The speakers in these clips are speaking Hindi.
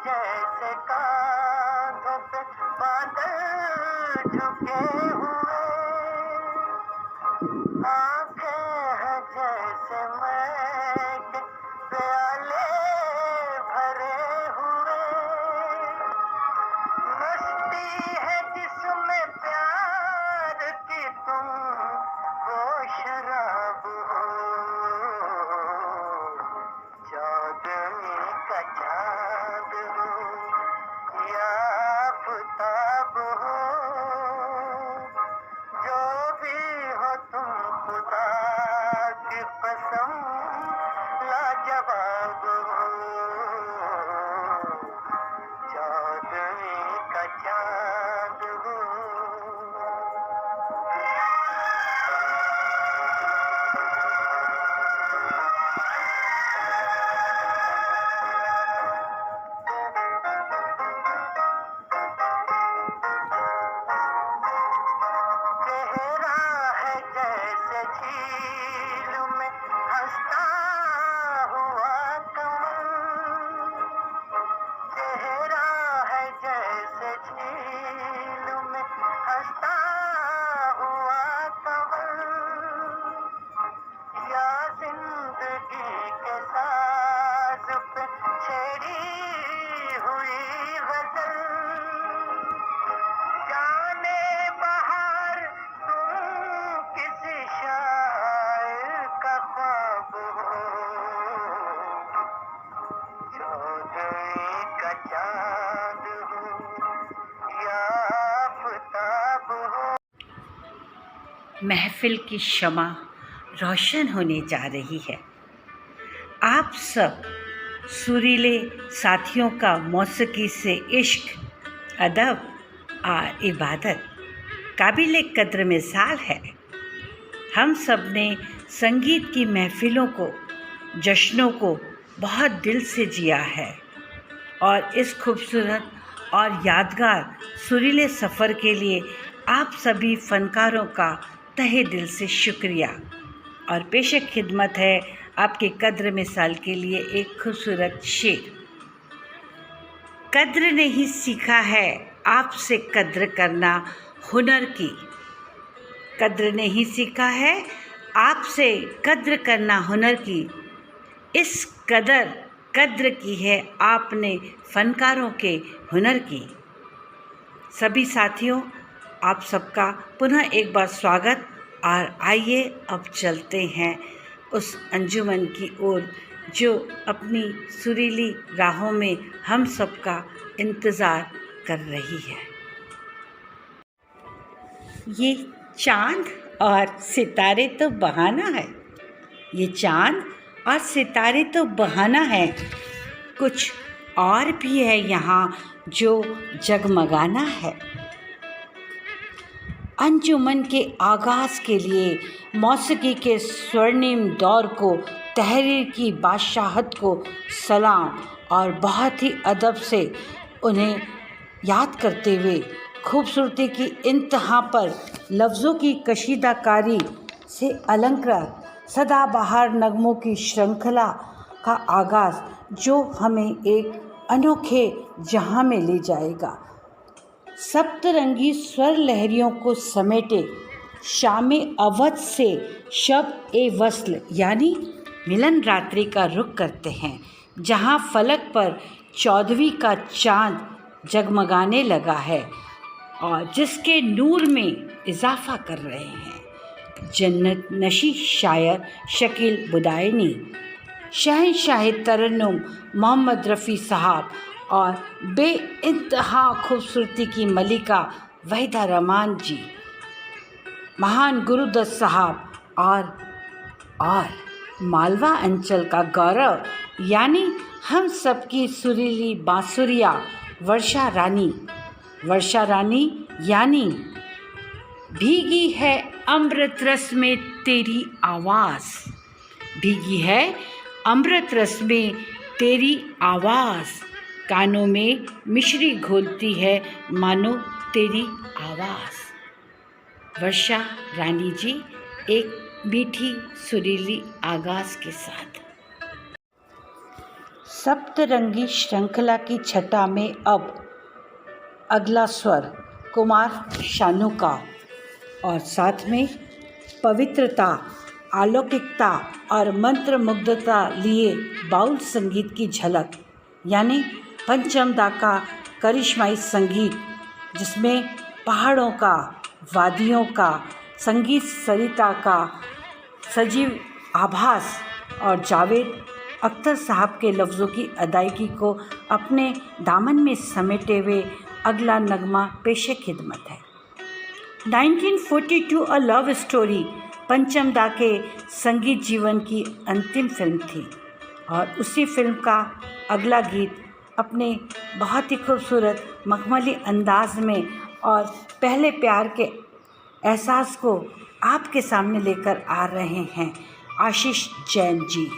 जैसे कांधों पे बादल झुके हुए, आंखें हैं जैसे मैं के प्याले भरे हुए, मस्ती है जिसमें प्यार की तुम वो शराब हो, चांदनी का चांद हो या आफताब हो, जो भी हो तुम खुदा की कसम लाजवाब हो, चांदनी का चांद हो। चेहरा है जैसे झील में हंसता हुआ कमल, चेहरा है जैसे झील में हंसता हुआ कमल, या जिंदगी के साज पे छेड़ी हुई गजल, जाने बहार तुम किसी शायर का ख्वाब हो, चौदहवीं का चांद हो या आफताब हो। महफिल की शमा रोशन होने जा रही है। आप सब सुरीले साथियों का मौसीकी से इश्क, अदब और इबादत काबिल कद्र मिसाल है। हम सब ने संगीत की महफिलों को, जश्नों को बहुत दिल से जिया है और इस खूबसूरत और यादगार सुरीले सफ़र के लिए आप सभी फ़नकारों का तहे दिल से शुक्रिया। और पेश खिदमत है आपके कद्र मिसाल के लिए एक खूबसूरत शेर। कद्र नहीं सीखा है आपसे कद्र करना हुनर की, कद्र नहीं सीखा है आपसे कद्र करना हुनर की, इस कद्र की है आपने फ़नकारों के हुनर की। सभी साथियों, आप सबका पुनः एक बार स्वागत। और आइए अब चलते हैं उस अंजुमन की ओर जो अपनी सुरीली राहों में हम सबका इंतज़ार कर रही है। ये चाँद और सितारे तो बहाना है, ये चाँद और सितारे तो बहाना है, कुछ और भी है यहाँ जो जगमगाना है। अंजुमन के आगाज़ के लिए मौसीकी के स्वर्णिम दौर को, तहरीर की बादशाहत को सलाम और बहुत ही अदब से उन्हें याद करते हुए खूबसूरती की इंतहा पर लफ्ज़ों की कशीदाकारी से अलंकृत सदाबहार नगमों की श्रृंखला का आगाज़ जो हमें एक अनोखे जहां में ले जाएगा। सप्तरंगी स्वर लहरियों को समेटे शाम अवध से शब ए वस्ल यानी मिलन रात्रि का रुख करते हैं, जहां फलक पर 14वीं का चांद जगमगाने लगा है और जिसके नूर में इजाफा कर रहे हैं जन्नत नशी शायर शकील बुदायनी, शहंशाह तरन्नुम मोहम्मद रफ़ी साहब और बेइंतहा खूबसूरती की मलिका वहीदा रहमान जी, महान गुरुदत्त साहब और मालवा अंचल का गौरव यानी हम सबकी सुरीली बांसुरिया वर्षा रानी यानी भीगी है अमृत रस में तेरी आवाज़, भीगी है अमृत रस में तेरी आवाज़, कानों में मिश्री घोलती है मानो तेरी आवाज़। वर्षा रानी जी एक मीठी सुरीली आगाज़ के साथ। सप्तरंगी श्रृंखला की छटा में अब अगला स्वर कुमार शानू का और साथ में पवित्रता, अलौकिकता और मंत्रमुग्धता लिए बाउल संगीत की झलक, यानी पंचम दा का करिश्माई संगीत, जिसमें पहाड़ों का, वादियों का, संगीत सरिता का सजीव आभास और जावेद अख्तर साहब के लफ्ज़ों की अदायगी को अपने दामन में समेटे हुए अगला नगमा पेशे खिदमत है। 1942 अ लव स्टोरी पंचम दा के संगीत जीवन की अंतिम फिल्म थी और उसी फिल्म का अगला गीत अपने बहुत ही खूबसूरत मखमली अंदाज में और पहले प्यार के एहसास को आपके सामने लेकर आ रहे हैं आशीष जैन जी।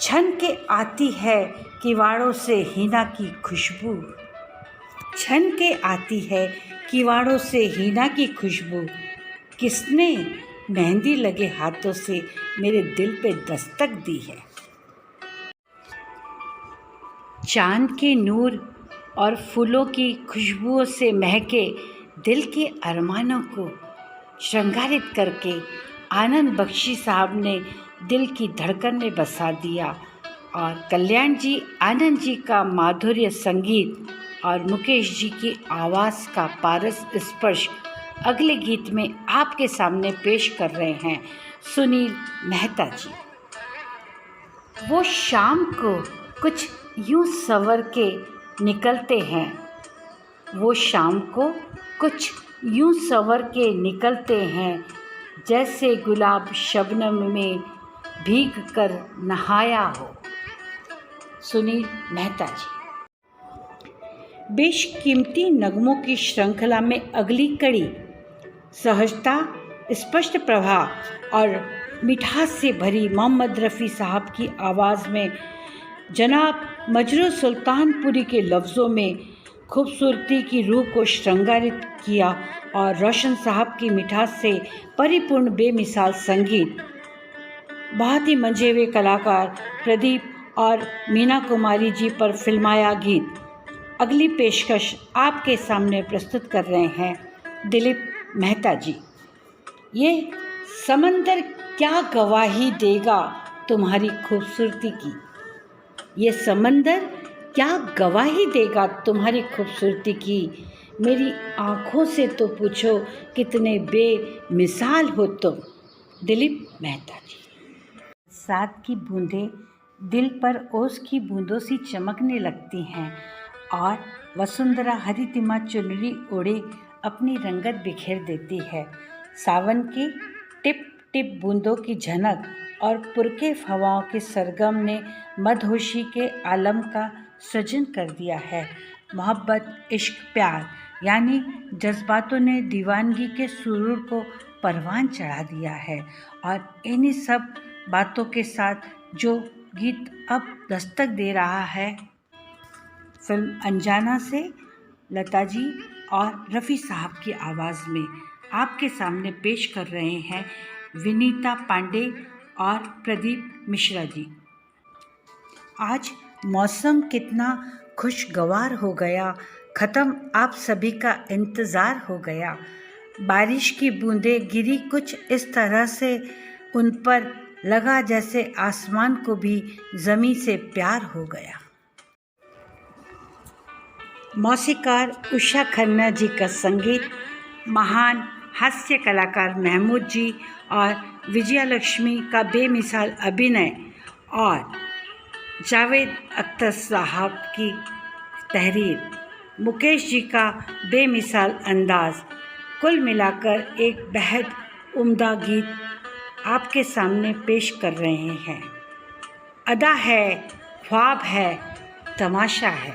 छन के आती है किवाड़ों से हीना की खुशबू, छन के आती है किवाड़ों से हीना की खुशबू, किसने मेहंदी लगे हाथों से मेरे दिल पे दस्तक दी है। चांद के नूर और फूलों की खुशबुओं से महके दिल के अरमानों को श्रृंगारित करके आनंद बख्शी साहब ने दिल की धड़कन में बसा दिया और कल्याण जी आनंद जी का माधुर्य संगीत और मुकेश जी की आवाज़ का पारस स्पर्श अगले गीत में आपके सामने पेश कर रहे हैं सुनील मेहता जी। वो शाम को कुछ यूं सवर के निकलते हैं, वो शाम को कुछ यूं सवर के निकलते हैं, जैसे गुलाब शबनम में भीग कर नहाया हो। सुनील मेहता जी। बेशकीमती नगमों की श्रृंखला में अगली कड़ी सहजता, स्पष्ट प्रवाह और मिठास से भरी मोहम्मद रफ़ी साहब की आवाज़ में जनाब मजरू सुल्तानपुरी के लफ्ज़ों में खूबसूरती की रूह को श्रृंगारित किया और रोशन साहब की मिठास से परिपूर्ण बेमिसाल संगीत, बहुत ही मंझे हुए कलाकार प्रदीप और मीना कुमारी जी पर फिल्माया गीत। अगली पेशकश आपके सामने प्रस्तुत कर रहे हैं दिलीप मेहता जी। ये समंदर क्या गवाही देगा तुम्हारी खूबसूरती की, ये समंदर क्या गवाही देगा तुम्हारी खूबसूरती की, मेरी आँखों से तो पूछो कितने बेमिसाल हो तुम। दिलीप मेहता जी। साथ की बूंदें दिल पर ओस की बूंदों सी चमकने लगती हैं और वसुंधरा हरितिमा चुनरी ओढ़े अपनी रंगत बिखेर देती है। सावन की टिप टिप बूंदों की झनक और पुरके हवाओं के सरगम ने मदहोशी के आलम का सृजन कर दिया है। मोहब्बत, इश्क, प्यार यानी जज्बातों ने दीवानगी के सुरूर को परवान चढ़ा दिया है और इन्हीं सब बातों के साथ जो गीत अब दस्तक दे रहा है फिल्म अनजाना से लता जी और रफ़ी साहब की आवाज़ में आपके सामने पेश कर रहे हैं विनीता पांडे और प्रदीप मिश्रा जी। आज मौसम कितना खुशगवार हो गया, ख़त्म आप सभी का इंतज़ार हो गया। बारिश की बूंदें गिरी कुछ इस तरह से उन पर लगा जैसे आसमान को भी ज़मीं से प्यार हो गया। मौसीकार उषा खन्ना जी का संगीत, महान हास्य कलाकार महमूद जी और विजया लक्ष्मी का बेमिसाल अभिनय और जावेद अख्तर साहब की तहरीर, मुकेश जी का बेमिसाल अंदाज़, कुल मिलाकर एक बेहद उम्दा गीत आपके सामने पेश कर रहे हैं। अदा है, ख्वाब है, तमाशा है,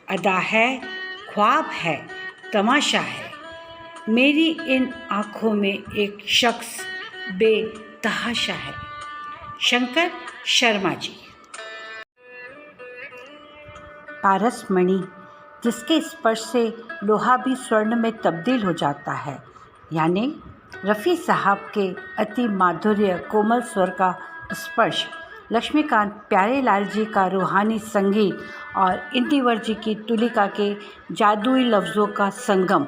अदा है, ख्वाब है, तमाशा है, मेरी इन आँखों में एक शख्स बेतहाशा है। शंकर शर्मा जी। पारस मणि जिसके स्पर्श से लोहा भी स्वर्ण में तब्दील हो जाता है, यानी रफ़ी साहब के अति माधुर्य कोमल स्वर का स्पर्श लक्ष्मीकांत प्यारेलाल जी का रूहानी संगीत और इंदिवर जी की तुलिका के जादुई लफ्ज़ों का संगम,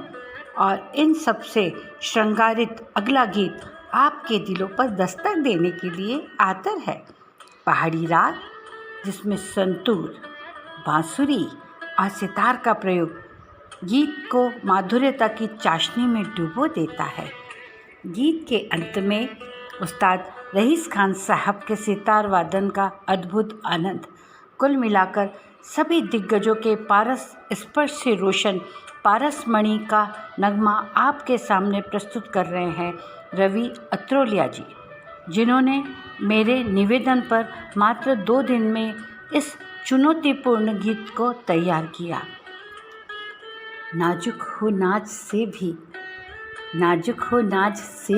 और इन सब से श्रृंगारित अगला गीत आपके दिलों पर दस्तक देने के लिए आतर है। पहाड़ी राग, जिसमें संतूर, बांसुरी और सितार का प्रयोग गीत को माधुर्यता की चाशनी में डुबो देता है। गीत के अंत में उस्ताद रईस खान साहब के सितार वादन का अद्भुत आनंद। कुल मिलाकर सभी दिग्गजों के पारस स्पर्श से रोशन पारसमणि का नगमा आपके सामने प्रस्तुत कर रहे हैं रवि अत्रोलिया जी, जिन्होंने मेरे निवेदन पर मात्र 2 दिन में इस चुनौतीपूर्ण गीत को तैयार किया। नाजुक हो नाज से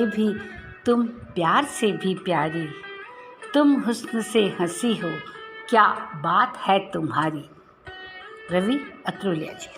भी तुम प्यार से भी प्यारी, तुम हुस्न से हंसी हो, क्या बात है तुम्हारी। रवि अत्रोलिया जी।